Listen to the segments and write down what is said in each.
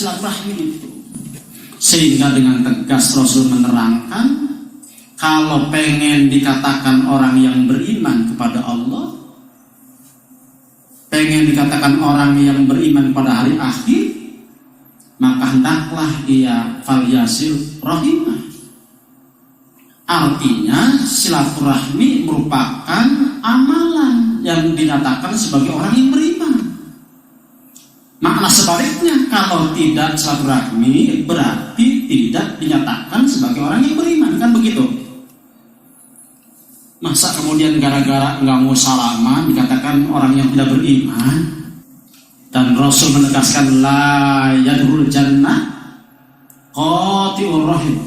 silaturahmi itu. Sehingga dengan tegas Rasul menerangkan, kalau pengen dikatakan orang yang beriman kepada Allah, pengen dikatakan orang yang beriman pada hari akhir, maka hendaklah ia falyasil rahimah. Artinya silaturahmi merupakan amalan yang dinyatakan sebagai orang yang beriman. Makna sebaliknya, kalau tidak silaturahmi berarti tidak dinyatakan sebagai orang yang beriman, kan begitu? Masa kemudian gara-gara nggak mau salaman dikatakan orang yang tidak beriman? Dan Rasul menegaskan la yadkhulul jannah qati'ur rahim.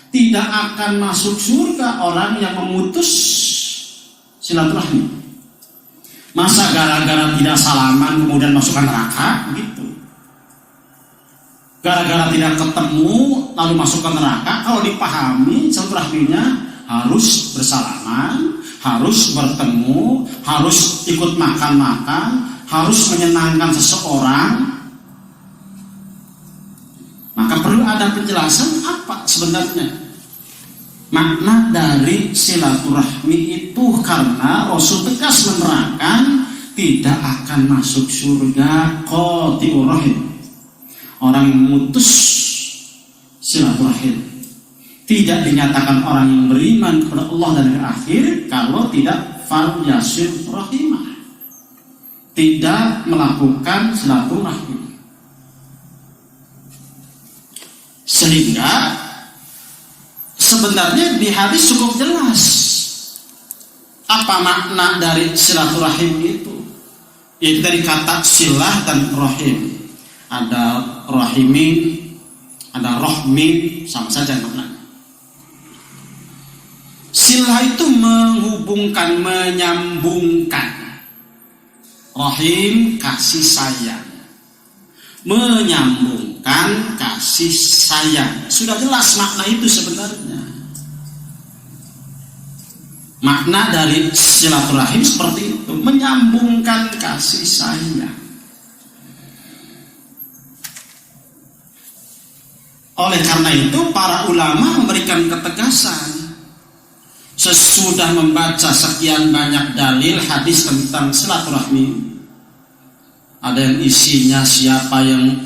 Tidak akan masuk surga orang yang memutus silaturahmi. Masa gara-gara tidak salaman kemudian masuk neraka gitu? Gara-gara tidak ketemu lalu masuk ke neraka? Kalau dipahami silaturahminya harus bersalaman, harus bertemu, harus ikut makan-makan, harus menyenangkan seseorang. Maka perlu ada penjelasan apa sebenarnya makna dari silaturahmi itu, karena Rasul tegas menerangkan tidak akan masuk surga qati'ur rahim, orang yang memutus silaturahim. Tidak dinyatakan orang yang beriman kepada Allah dan hari akhir kalau tidak falyasil rahimah, tidak melakukan silaturahmi. Sehingga sebenarnya di hadis cukup jelas apa makna dari silaturahim itu. Yaitu dari kata silah dan rahim. Ada rahimin, ada rahmin, sama saja maknanya. Silah itu menghubungkan, menyambungkan. Rahim kasih sayang, menyambungkan kasih sayang. Sudah jelas makna itu sebenarnya. Makna dari silaturahim seperti itu, menyambungkan kasih sayang. Oleh karena itu para ulama memberikan ketegasan sesudah membaca sekian banyak dalil hadis tentang silaturahmi. Ada yang isinya siapa yang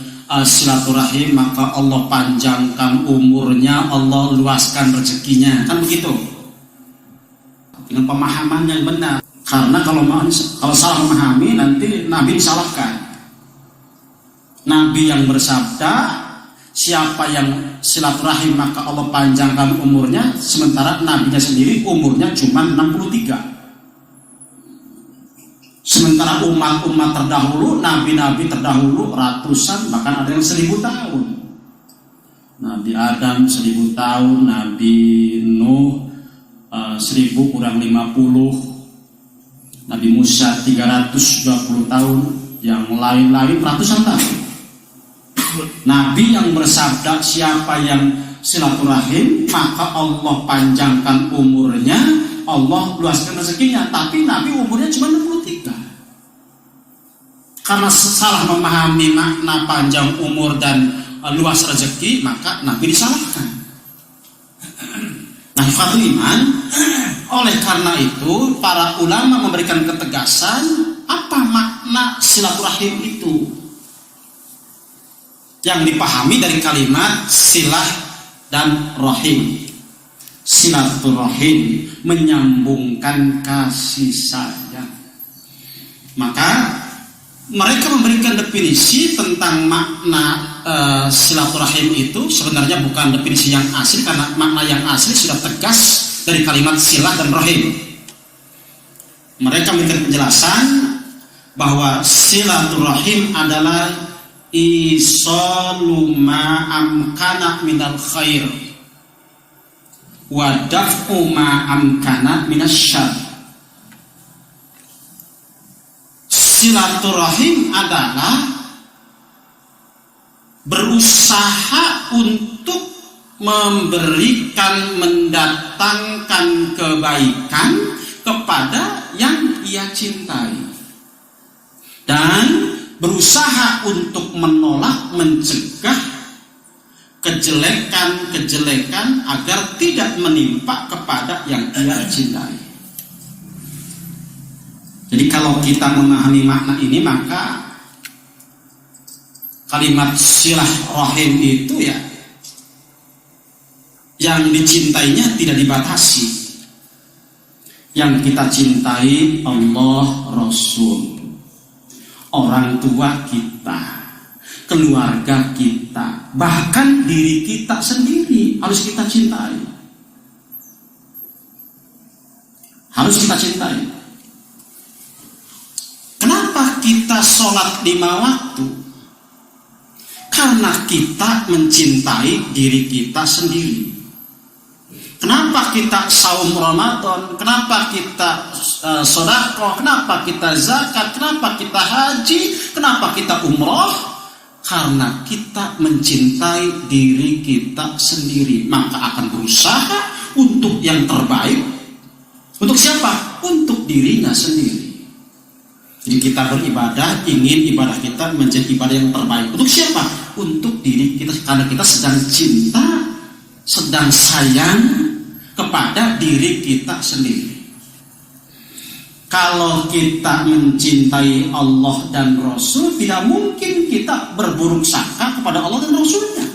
silaturahim maka Allah panjangkan umurnya, Allah luaskan rezekinya, kan begitu? Dengan pemahaman yang benar. Karena kalau salah memahami nanti Nabi disalahkan. Nabi yang bersabda siapa yang silaturahim maka Allah panjangkan umurnya, sementara Nabinya sendiri umurnya cuma 63. Sementara umat-umat terdahulu, nabi-nabi terdahulu ratusan, bahkan ada yang 1000 tahun. Nabi Adam 1000 tahun, Nabi Nuh 1000 kurang 50, Nabi Musa 320 tahun, yang lain-lain ratusan tahun. Nabi yang bersabda siapa yang silaturahim maka Allah panjangkan umurnya, Allah luaskan rezekinya. Tapi Nabi umurnya cuma 63. Karena salah memahami makna panjang umur dan luas rezeki, maka Nabi disalahkan. Nah, ikhwatul iman, oleh karena itu para ulama memberikan ketegasan apa makna silaturahim itu, yang dipahami dari kalimat silah dan rahim. Silaturahim menyambungkan kasih sayang. Maka mereka memberikan definisi tentang makna silaturahim itu sebenarnya bukan definisi yang asli, karena makna yang asli sudah tegas dari kalimat silah dan rahim. Mereka memberikan penjelasan bahwa silaturahim adalah isalu ma amkana minal khair wa daf'u ma amkana minas syarr. Silaturahim adalah berusaha untuk memberikan, mendatangkan kebaikan kepada yang ia cintai, dan berusaha untuk menolak, mencegah kejelekan-kejelekan agar tidak menimpa kepada yang ia cintai. Jadi kalau kita memahami makna ini, maka kalimat silaturahim itu ya, yang dicintainya tidak dibatasi. Yang kita cintai Allah, Rasul, orang tua kita, keluarga kita, bahkan diri kita sendiri harus kita cintai. Harus kita cintai. Kenapa kita sholat 5 waktu? Karena kita mencintai diri kita sendiri. Kenapa kita saum Ramadan? Kenapa kita sedekah? Kenapa kita zakat? Kenapa kita haji? Kenapa kita umroh? Karena kita mencintai diri kita sendiri, maka akan berusaha untuk yang terbaik. Untuk siapa? Untuk dirinya sendiri. Jadi kita beribadah, ingin ibadah kita menjadi ibadah yang terbaik. Untuk siapa? Untuk diri kita, karena kita sedang cinta, sedang sayang kepada diri kita sendiri. Kalau kita mencintai Allah dan Rasul, tidak mungkin kita berburuk sangka kepada Allah dan Rasulnya.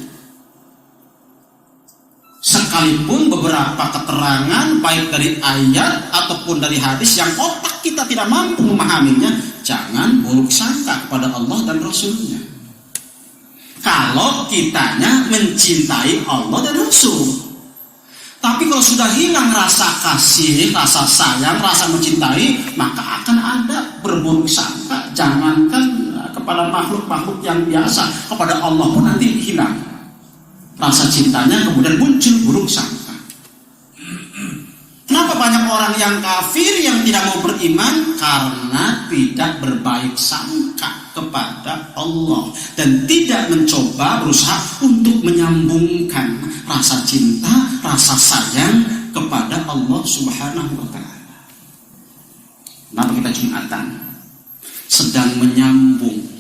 Sekalipun beberapa keterangan baik dari ayat ataupun dari hadis yang otak kita tidak mampu memahaminya, jangan buruk sangka kepada Allah dan Rasulnya. Kalau kitanya mencintai Allah dan Rasul. Tapi kalau sudah hilang rasa kasih, rasa sayang, rasa mencintai, maka akan ada berburuk sangka. Jangankan kepada makhluk-makhluk yang biasa, kepada Allah pun nanti hilang rasa cintanya, kemudian muncul buruk sangka. Kenapa banyak orang yang kafir, yang tidak mau beriman? Karena tidak berbaik sangka kepada Allah dan tidak mencoba berusaha untuk menyambungkan rasa cinta, rasa sayang kepada Allah Subhanahu wa Ta'ala. Kenapa kita Jumatan? Sedang menyambung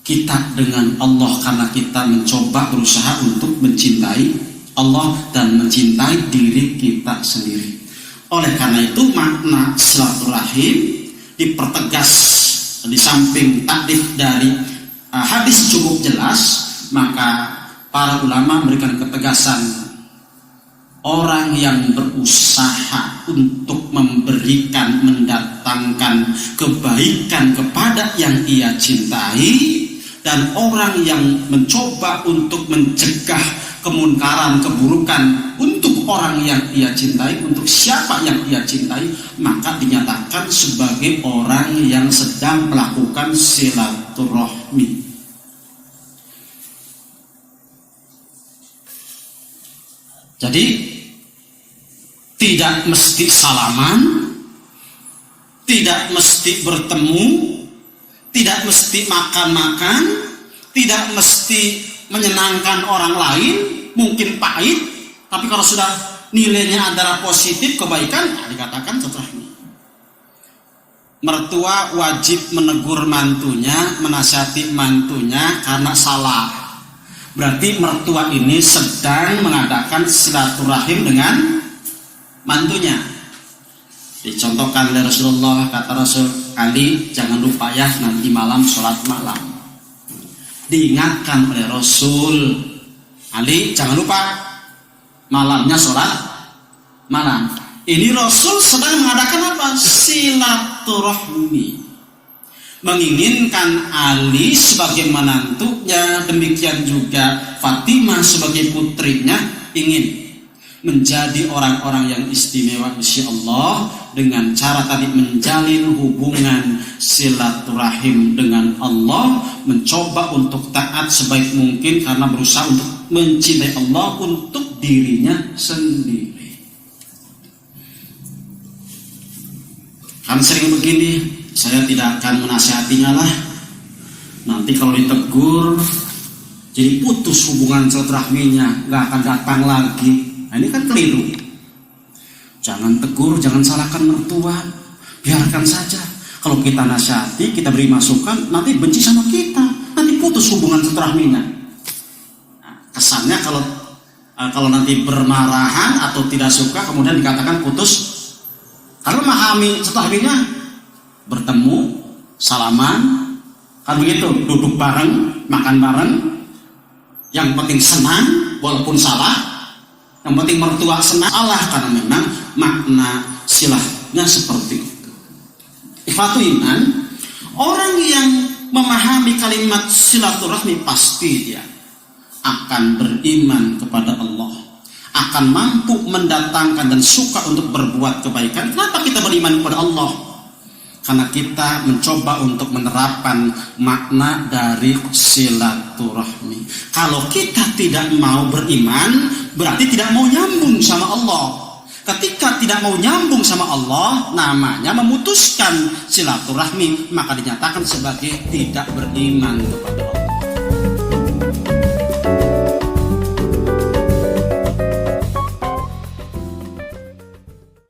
kita dengan Allah, karena kita mencoba berusaha untuk mencintai Allah dan mencintai diri kita sendiri. Oleh karena itu makna silaturahim dipertegas di samping takdir dari hadis cukup jelas, maka para ulama memberikan ketegasan orang yang berusaha untuk memberikan, mendatangkan kebaikan kepada yang ia cintai, dan orang yang mencoba untuk mencegah kemunkaran, keburukan untuk orang yang ia cintai, untuk siapa yang ia cintai, maka dinyatakan sebagai orang yang sedang melakukan silaturahmi. Jadi tidak mesti salaman, tidak mesti bertemu, tidak mesti makan-makan, tidak mesti menyenangkan orang lain, mungkin pahit, tapi kalau sudah nilainya adalah positif, kebaikan, dikatakan silaturahmi. Mertua wajib menegur mantunya, menasihati mantunya karena salah. Berarti mertua ini sedang mengadakan silaturahim dengan mantunya. Dicontohkan oleh Rasulullah, kata Rasul, Ali jangan lupa ya nanti malam sholat malam. Diingatkan oleh Rasul, Ali jangan lupa malamnya sholat malam. Ini Rasul sedang mengadakan apa? Silaturahmi. Menginginkan Ali sebagai menantunya, demikian juga Fatimah sebagai putrinya, ingin menjadi orang-orang yang istimewa insya Allah dengan cara tadi menjalin hubungan silaturahim dengan Allah, mencoba untuk taat sebaik mungkin karena berusaha untuk mencintai Allah untuk dirinya sendiri. Kan sering begini, saya tidak akan menasihatinya lah, nanti kalau ditegur jadi putus hubungan silaturahminya, gak akan datang lagi. Nah, ini kan keliru. Jangan tegur, jangan salahkan mertua, Biarkan saja. Kalau kita nasihati, kita beri masukan, nanti benci sama kita, nanti putus hubungan silaturahminya. Nah, kesannya kalau nanti bermarahan atau tidak suka, kemudian dikatakan putus. Kalau memahami silaturahminya, bertemu, salaman, kan begitu, duduk bareng, makan bareng. Yang penting senang, walaupun salah. Yang penting mertua senang Allah, karena memang makna silahnya seperti itu. Ikhwatu iman, orang yang memahami kalimat silaturahmi pasti dia akan beriman kepada Allah, akan mampu mendatangkan dan suka untuk berbuat kebaikan. Kenapa kita beriman kepada Allah? Karena kita mencoba untuk menerapkan makna dari silaturahmi. Kalau kita tidak mau beriman, berarti tidak mau nyambung sama Allah. Ketika tidak mau nyambung sama Allah, namanya memutuskan silaturahmi, maka dinyatakan sebagai tidak beriman kepada Allah.